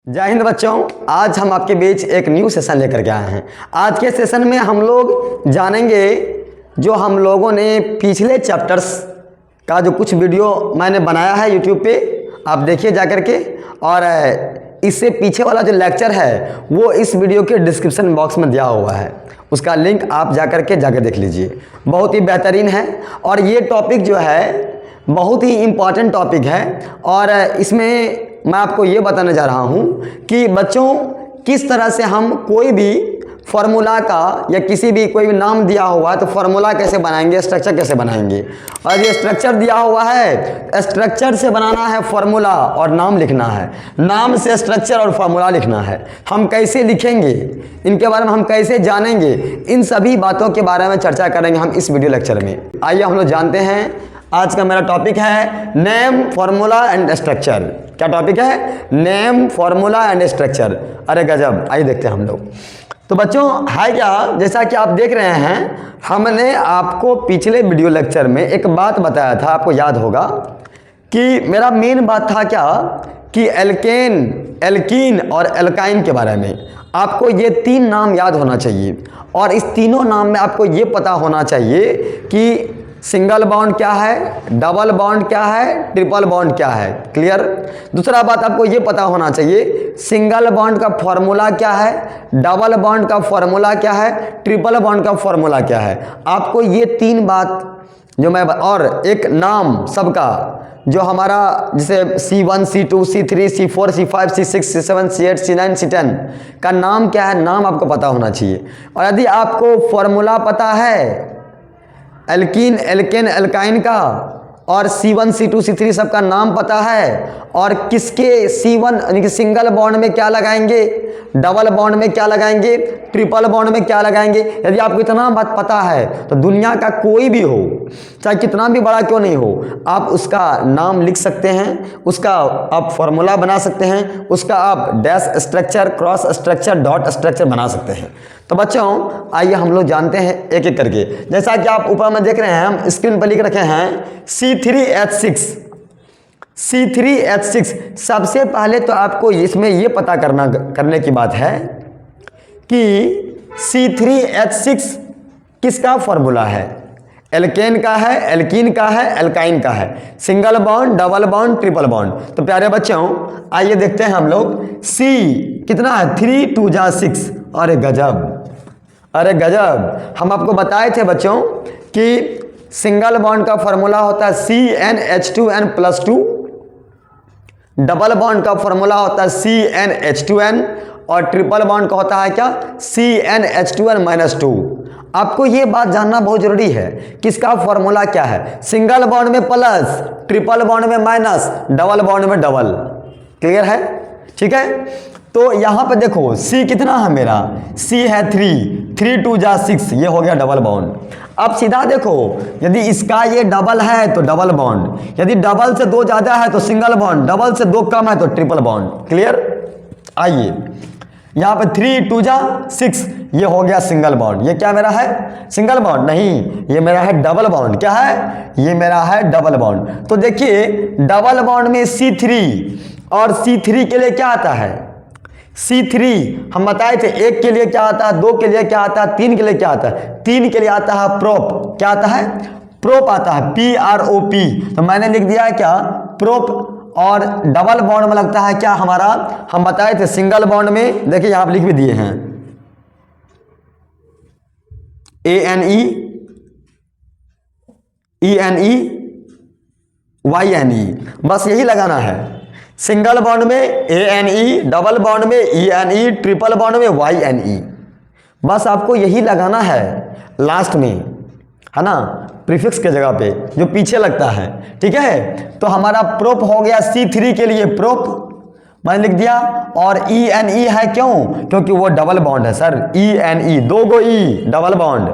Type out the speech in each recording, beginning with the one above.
जय हिंद बच्चों, आज हम आपके बीच एक न्यू सेशन लेकर के आए हैं। आज के सेशन में हम लोग जानेंगे जो हम लोगों ने पिछले चैप्टर्स का जो कुछ वीडियो मैंने बनाया है यूट्यूब पे, आप देखिए जा कर के। और इससे पीछे वाला जो लेक्चर है वो इस वीडियो के डिस्क्रिप्शन बॉक्स में दिया हुआ है, उसका लिंक आप जाकर देख लीजिए। बहुत ही बेहतरीन है और ये टॉपिक जो है बहुत ही इम्पॉर्टेंट टॉपिक है। और इसमें मैं आपको ये बताने जा रहा हूँ कि बच्चों किस तरह से हम कोई भी फार्मूला का या किसी भी कोई भी नाम दिया हुआ है तो फार्मूला कैसे बनाएंगे, स्ट्रक्चर कैसे बनाएंगे। और ये स्ट्रक्चर दिया हुआ है, स्ट्रक्चर से बनाना है फार्मूला और नाम लिखना है, नाम से स्ट्रक्चर और फार्मूला लिखना है। हम कैसे लिखेंगे, इनके बारे में हम कैसे जानेंगे, इन सभी बातों के बारे में चर्चा करेंगे हम इस वीडियो लेक्चर में। आइए हम लोग जानते हैं। आज का मेरा टॉपिक है नेम, फार्मूला एंड स्ट्रक्चर। क्या टॉपिक है? Name, formula and structure. अरे गजब, आइए देखते हैं हम लोग। तो बच्चों है क्या, जैसा कि आप देख रहे हैं, हमने आपको पिछले वीडियो लेक्चर में एक बात बताया था, आपको याद होगा कि मेरा मेन बात था क्या कि एल्केन, एल्कीन और एल्काइन के बारे में। आपको ये तीन नाम याद होना चाहिए और इस तीनों नाम में आपको ये पता होना चाहिए कि सिंगल बॉन्ड क्या है, डबल बॉन्ड क्या है, ट्रिपल बॉन्ड क्या है। क्लियर? दूसरा बात आपको ये पता होना चाहिए सिंगल बॉन्ड का फॉर्मूला क्या है, डबल बॉन्ड का फॉर्मूला क्या है, ट्रिपल बॉन्ड का फॉर्मूला क्या है। आपको ये तीन बात जो मैं, और एक नाम सबका जो हमारा जैसे C1, C2, C3, C4, C5, C6, C7, C8, C9, C10 का नाम क्या है, नाम आपको पता होना चाहिए। और यदि आपको फॉर्मूला पता है एल्कीन, एल्केन, एल्काइन का और C1, C2, C3 सबका नाम पता है और किसके C1 यानी कि सिंगल बॉन्ड में क्या लगाएंगे, डबल बॉन्ड में क्या लगाएंगे, ट्रिपल बॉन्ड में क्या लगाएंगे, यदि आपको इतना बात पता है तो दुनिया का कोई भी हो, चाहे कितना भी बड़ा क्यों नहीं हो, आप उसका नाम लिख सकते हैं, उसका आप फॉर्मूला बना सकते हैं, उसका आप dash structure, cross structure, dot structure बना सकते हैं। तो बच्चों आइए हम लोग जानते हैं एक एक करके। जैसा कि आप ऊपर में देख रहे हैं, हम स्क्रीन पर लिख रखे हैं C3H6। C3H6 सबसे पहले तो आपको इसमें ये पता करने की बात है कि C3H6 किसका फॉर्मूला है। एल्केन का है, एल्कीन का है, एल्काइन का है, single bond, double bond, triple bond. तो प्यारे बच्चों आइए देखते हैं हम लोग। C कितना है, 3 2 जा 6। अरे गजब, अरे गजब। हम आपको बताए थे बच्चों कि सिंगल बॉन्ड का फॉर्मूला होता है CnH2n+2, डबल बॉन्ड का फॉर्मूला होता है CnH2n और ट्रिपल बॉन्ड का होता है क्या, CnH2n-2। आपको ये बात जानना बहुत जरूरी है किसका फॉर्मूला क्या है। सिंगल बॉन्ड में प्लस, ट्रिपल बॉन्ड में माइनस, डबल बॉन्ड में डबल। क्लियर है? ठीक है। तो यहां पे देखो C कितना है मेरा, C है 3 2 जा 6, ये हो गया डबल बॉन्ड। अब सीधा देखो, यदि इसका ये डबल है तो डबल बॉन्ड, यदि डबल से 2 ज्यादा है तो सिंगल बॉन्ड, डबल से 2 कम है तो ट्रिपल बॉन्ड। क्लियर? आइए यहाँ पे 3 2 जा 6, ये हो गया सिंगल बॉन्ड। ये क्या मेरा है, सिंगल बॉन्ड नहीं, ये मेरा है डबल बॉन्ड। क्या है, ये मेरा है डबल बॉन्ड। तो देखिए डबल बॉन्ड में C3 और C3 के लिए क्या आता है, C3 हम बताए थे, 1 के लिए क्या आता है, 2 के लिए क्या आता है, 3 के लिए क्या आता है। 3 के लिए आता है प्रोप। क्या आता है, प्रोप आता है, PROP। तो मैंने लिख दिया है क्या, प्रोप। और डबल बॉन्ड में लगता है क्या हमारा, हम बताए थे सिंगल बॉन्ड में, देखिए यहां पर लिख भी दिए हैं ANE, ENE, YNE, बस यही लगाना है। सिंगल बॉन्ड में ANE, डबल बॉन्ड में ENE, ट्रिपल बॉन्ड में YNE, बस आपको यही लगाना है लास्ट में, है ना, प्रीफिक्स के जगह पे जो पीछे लगता है। ठीक है। तो हमारा प्रोप हो गया C3 के लिए प्रोप, मैंने लिख दिया। और ENE है क्यों, क्योंकि वो डबल बॉन्ड है सर। ENE 2 गो E डबल बॉन्ड,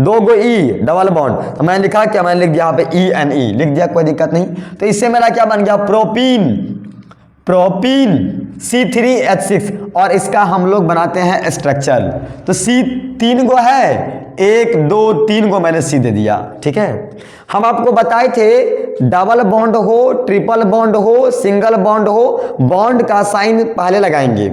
2 गो E डबल बॉन्ड। तो मैंने लिखा क्या, मैंने लिख दिया यहाँ पे ENE लिख दिया, कोई दिक्कत नहीं। तो इससे मेरा क्या बन गया, प्रोपीन, प्रोपीन C3H6। और इसका हम लोग बनाते हैं स्ट्रक्चर। तो C 3 गो है, 1 2 3 को मैंने सी दे दिया। ठीक है, हम आपको बताए थे डबल बॉन्ड हो, ट्रिपल बॉन्ड हो, सिंगल बॉन्ड हो, बॉन्ड का साइन पहले लगाएंगे,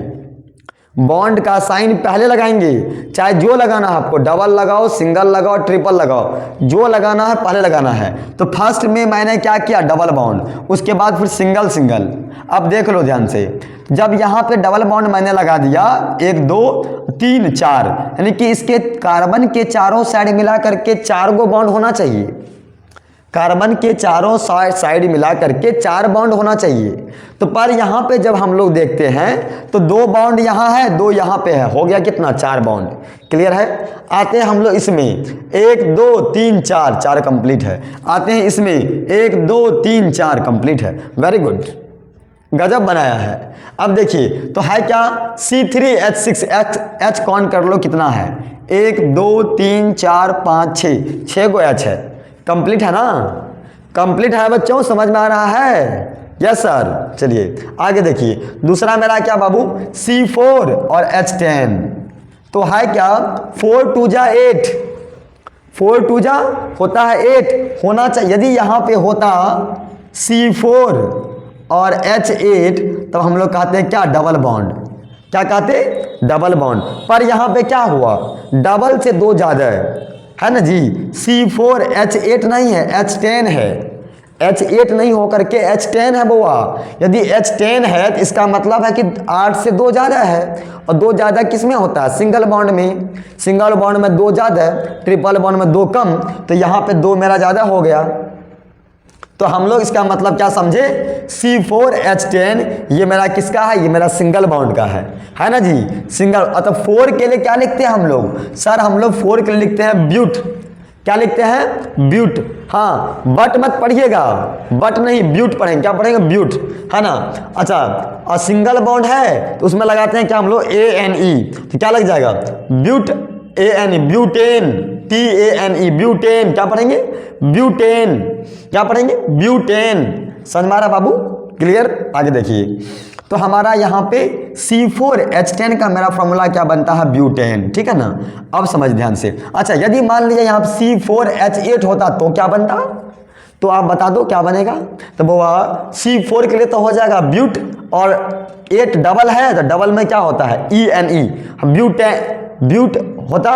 बॉन्ड का साइन पहले लगाएंगे, चाहे जो लगाना है आपको, डबल लगाओ, सिंगल लगाओ, ट्रिपल लगाओ, जो लगाना है पहले लगाना है। तो फर्स्ट में मैंने क्या किया, डबल बॉन्ड, उसके बाद फिर सिंगल सिंगल। अब देख लो ध्यान से, जब यहाँ पे डबल बॉन्ड मैंने लगा दिया 1 2 3 4, यानी कि इसके कार्बन के चारों साइड मिला करके 4 गो बॉन्ड होना चाहिए, कार्बन के चारों साइड मिला करके 4 बॉन्ड होना चाहिए। तो पर यहाँ पे जब हम लोग देखते हैं तो 2 बॉन्ड यहाँ है, 2 यहाँ पे है, हो गया कितना, 4 बॉन्ड। क्लियर है। आते हैं हम लोग इसमें 1 2 3 4, 4 कंप्लीट है। आते हैं इसमें 1 2 3 4 कंप्लीट है। वेरी गुड, गजब बनाया है। अब देखिए तो है क्या, C3H6, H काउंट कर लो कितना है, 1 2 3 4 5 6 गो H है। कंप्लीट है ना, कंप्लीट है बच्चों, समझ में आ रहा है? Yes sir. चलिए आगे देखिए, दूसरा मेरा क्या बाबू, C4 और H10। तो है क्या, 4 2 जा 8, 4 2 जा होता है 8 होना चाहिए। यदि यहाँ पे होता C4 और H8 तो हम लोग कहते हैं क्या, डबल बॉन्ड। क्या कहते, डबल बॉन्ड। पर यहाँ पे क्या हुआ, डबल से 2 ज़्यादा है ना जी, C4 H8 नहीं है, H10 है। H8 नहीं होकर के H10 है बुआ। यदि H10 है तो इसका मतलब है कि 8 से 2 ज़्यादा है, और 2 ज़्यादा किस में होता है, सिंगल बॉन्ड में। सिंगल बॉन्ड में 2 ज़्यादा है, ट्रिपल बॉन्ड में 2 कम, तो यहाँ पे 2 मेरा ज़्यादा हो गया। तो हम लोग इसका मतलब क्या समझे, C4 H10 ये मेरा किसका है, ये मेरा सिंगल बॉन्ड का है ना जी, सिंगल। अतः 4 के लिए क्या लिखते हैं हम लोग, सर हम लोग 4 के लिए लिखते हैं ब्यूट। क्या लिखते हैं, ब्यूट। हाँ, बट मत पढ़िएगा, बट नहीं ब्यूट पढ़ेंगे, क्या पढ़ेंगे, ब्यूट, है ना। अच्छा, और सिंगल बॉन्ड है तो उसमें लगाते हैं क्या हम लोग, ANE। तो क्या लग जाएगा, butane ANE, butane, TANE, butane. क्या पढ़ेंगे, ब्यूटेन। क्या पढ़ेंगे, ब्यूटेन। समझ में आ रहा बाबू, क्लियर। आगे देखिए, तो हमारा यहाँ पे C4 H10 का मेरा फॉर्मूला क्या बनता है, ब्यूटेन। ठीक है ना, अब समझ ध्यान से। अच्छा, यदि मान लीजिए यहाँ पे C4 H8 होता तो क्या बनता, तो आप बता दो क्या बनेगा। तो वो C4 के लिए तो हो जाएगा ब्यूट, और 8 डबल है तो डबल में क्या होता है, ENE, ब्यूट होता,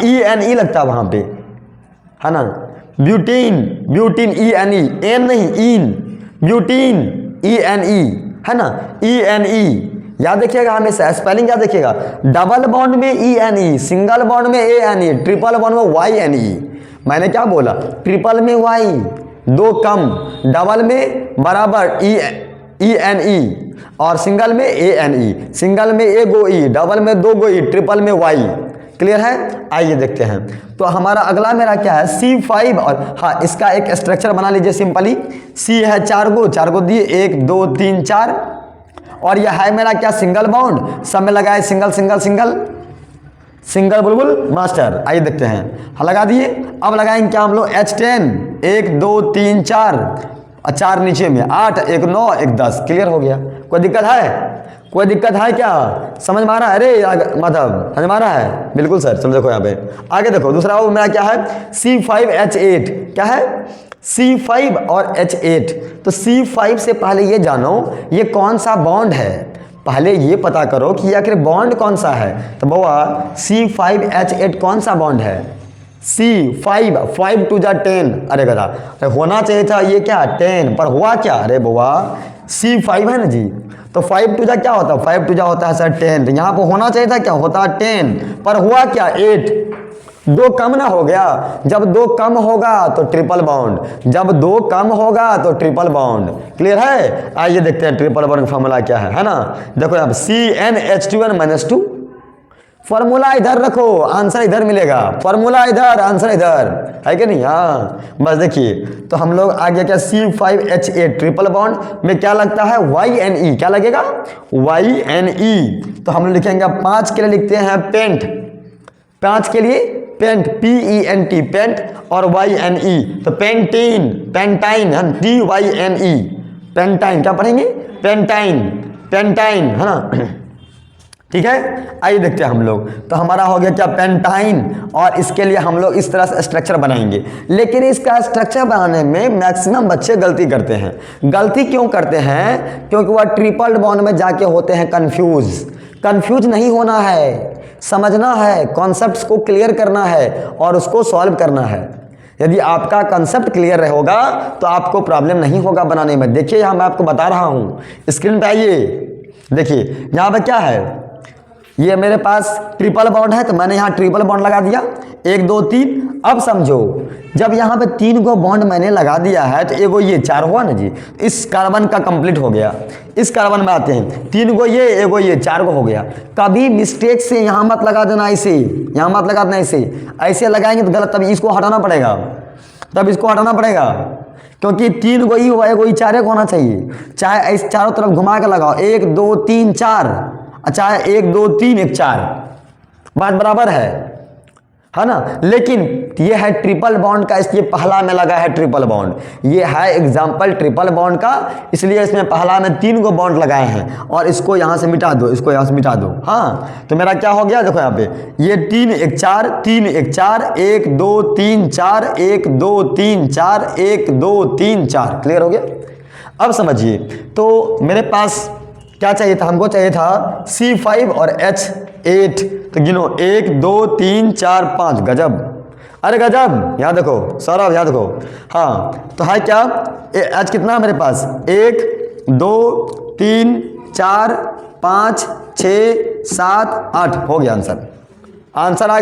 ENE लगता वहाँ पे, है ना, ब्यूटीन, ब्यूटीन ENE, एन नहीं इन, ब्यूटीन ENE, है ना, ENE। याद रखिएगा हमेशा, स्पेलिंग याद रखिएगा। डबल बॉन्ड में ENE, सिंगल बॉन्ड में ANE, ट्रिपल बॉन्ड में YNE। मैंने क्या बोला, ट्रिपल में Y, 2 कम, डबल में बराबर ENE, और सिंगल में ANE, सिंगल में 1 गो E, डबल में 2 गो E, ट्रिपल में Y। क्लियर है। आइए देखते हैं, तो हमारा अगला मेरा क्या है, C5। और हाँ, इसका एक स्ट्रक्चर बना लीजिए सिंपली। C है 4 गो दिए, 1 2 3 4, और यह है मेरा क्या, सिंगल बॉन्ड। सब में लगाए सिंगल सिंगल सिंगल सिंगल, बुलबुल मास्टर। आइए देखते हैं, हाँ लगा दिए। अब लगाएंगे क्या हम लोग, H10, 1 2 3 4, और 4 नीचे में 8, 1 9 1 10। क्लियर हो गया। कोई दिक्कत है, कोई दिक्कत है क्या, समझ में आ रहा है, अरे मतलब समझ में आ रहा है, बिल्कुल सर। चलो देखो यहाँ पे आगे देखो, दूसरा वो मेरा क्या है, C5H8। क्या है, C5 और H8। तो C5 से पहले ये जानो ये कौन सा बॉन्ड है, पहले ये पता करो कि आखिर बॉन्ड कौन सा है। तो बाबा C5H8 कौन सा बॉन्ड है, C5, 5 2 जा 10। अरे गधा, अरे होना चाहिए था ये क्या 10, पर हुआ क्या, अरे बाबा C5 है ना जी, तो 5 2 जा क्या होता है, 5 2 जा होता है सर 10। तो यहाँ पर होना चाहिए था क्या, होता 10, पर हुआ क्या 8। 2 कम ना हो गया, जब 2 कम होगा तो ट्रिपल बॉन्ड, जब 2 कम होगा तो ट्रिपल बॉन्ड। क्लियर है। आइए देखते हैं ट्रिपल बॉन्ड का फॉर्मूला क्या है ना। देखो यहाँ CnH2n-2, फॉर्मूला इधर रखो, आंसर इधर मिलेगा, फॉर्मूला इधर, आंसर इधर, है कि नहीं। हाँ बस देखिए, तो हम लोग आगे क्या, C5H8 ट्रिपल बॉन्ड में क्या लगता है, YNE। क्या लगेगा, YNE। तो हम लोग लिखेंगे 5 के लिए लिखते हैं पेंट, 5 के लिए पेंट, PENT पेंट, और YNE तो पेंटीन, पेंटाइन है, TYNE पेंटाइन। क्या पढ़ेंगे, पेंटाइन, पेंटाइन है ना, ठीक है, आइए देखते हैं हम लोग। तो हमारा हो गया क्या, पेंटाइन, और इसके लिए हम लोग इस तरह से स्ट्रक्चर बनाएंगे। लेकिन इसका स्ट्रक्चर बनाने में मैक्सिमम बच्चे गलती करते हैं। गलती क्यों करते हैं? क्योंकि वह ट्रिपल बॉन्ड में जाके होते हैं कंफ्यूज नहीं होना है, समझना है, कॉन्सेप्ट्स को क्लियर करना है और उसको सॉल्व करना है। यदि आपका कंसेप्ट क्लियर होगा तो आपको प्रॉब्लम नहीं होगा बनाने में। देखिए यहाँ मैं आपको बता रहा हूँ, स्क्रीन पे आइए, देखिए यहाँ पे क्या है, ये मेरे पास ट्रिपल बॉन्ड है तो मैंने यहाँ ट्रिपल बॉन्ड लगा दिया, 1 2 3। अब समझो, जब यहाँ पे 3 को बॉन्ड मैंने लगा दिया है तो एगो ये 4 हुआ ना जी, इस कार्बन का कंप्लीट हो गया। इस कार्बन में आते हैं, 3 को ये, एगो ये, 4 को हो गया। कभी मिस्टेक से यहाँ मत लगा देना ऐसे, यहाँ मत लगा देना ऐसे, ऐसे लगाएंगे तो गलत, तब इसको हटाना पड़ेगा, क्योंकि 3 को ही हुआ, एगो ही 4 को होना चाहिए। चाहे ऐसे चारों तरफ घुमा के लगाओ, 1 2 3 4, अच्छा 1 2 3 1 4, बात बराबर है ना। लेकिन ये है ट्रिपल बॉन्ड का, इसलिए पहला में लगा है ट्रिपल बॉन्ड। ये है एग्जाम्पल ट्रिपल बॉन्ड का, इसलिए इसमें पहला में 3 को बॉन्ड लगाए हैं। और इसको यहाँ से मिटा दो, इसको यहाँ से मिटा दो। हाँ, तो मेरा क्या हो गया, देखो यहाँ पे ये 3 1 4 3 1 4 1 2 3 4 1 2 3 4 1 2 3 4, क्लियर हो गया। अब समझिए, तो मेरे पास क्या चाहिए था, हमको चाहिए था C5 और H8। तो गिनो, 1 2 3 4 5, गजब, अरे गजब। यहाँ देखो सौरभ, यहाँ देखो, हाँ तो है क्या, H कितना है मेरे पास, 1 2 3 4 5 6 7 8, हो गया आंसर आ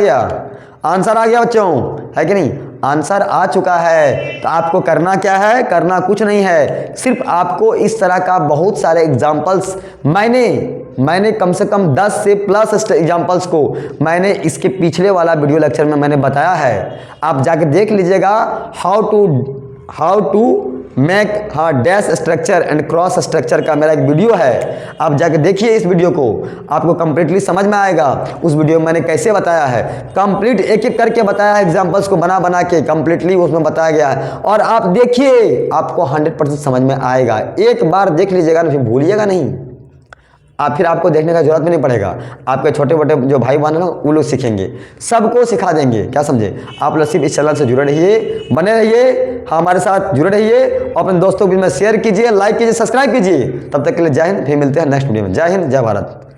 गया बच्चों, है कि नहीं। आंसर आ चुका है। तो आपको करना क्या है, करना कुछ नहीं है, सिर्फ आपको इस तरह का बहुत सारे एग्जाम्पल्स मैंने कम से कम 10 से प्लस एग्जाम्पल्स को मैंने इसके पिछले वाला वीडियो लेक्चर में मैंने बताया है। आप जाके देख लीजिएगा, how to make dash structure and cross structure का मेरा एक वीडियो है। आप जाके देखिए इस वीडियो को, आपको कंप्लीटली समझ में आएगा। उस वीडियो में मैंने कैसे बताया है, कंप्लीट एक एक करके बताया है, एग्जांपल्स को बना के कंप्लीटली उसमें बताया गया है। और आप देखिए, आपको 100% समझ में आएगा। एक बार देख लीजिएगा ना, फिर भूलिएगा नहीं। फिर आपको देखने का जरूरत भी नहीं पड़ेगा। आपके छोटे मोटे जो भाई बहन है ना, वो लोग सीखेंगे, सबको सिखा देंगे। क्या समझे? आप लोग सिर्फ इस चैनल से जुड़े रहिए, बने रहिए, हमारे साथ जुड़े रहिए, और अपने दोस्तों के बीच में शेयर कीजिए, लाइक कीजिए, सब्सक्राइब कीजिए। तब तक के लिए जय हिंद, फिर मिलते हैं नेक्स्ट वीडियो में। जय हिंद, जय भारत।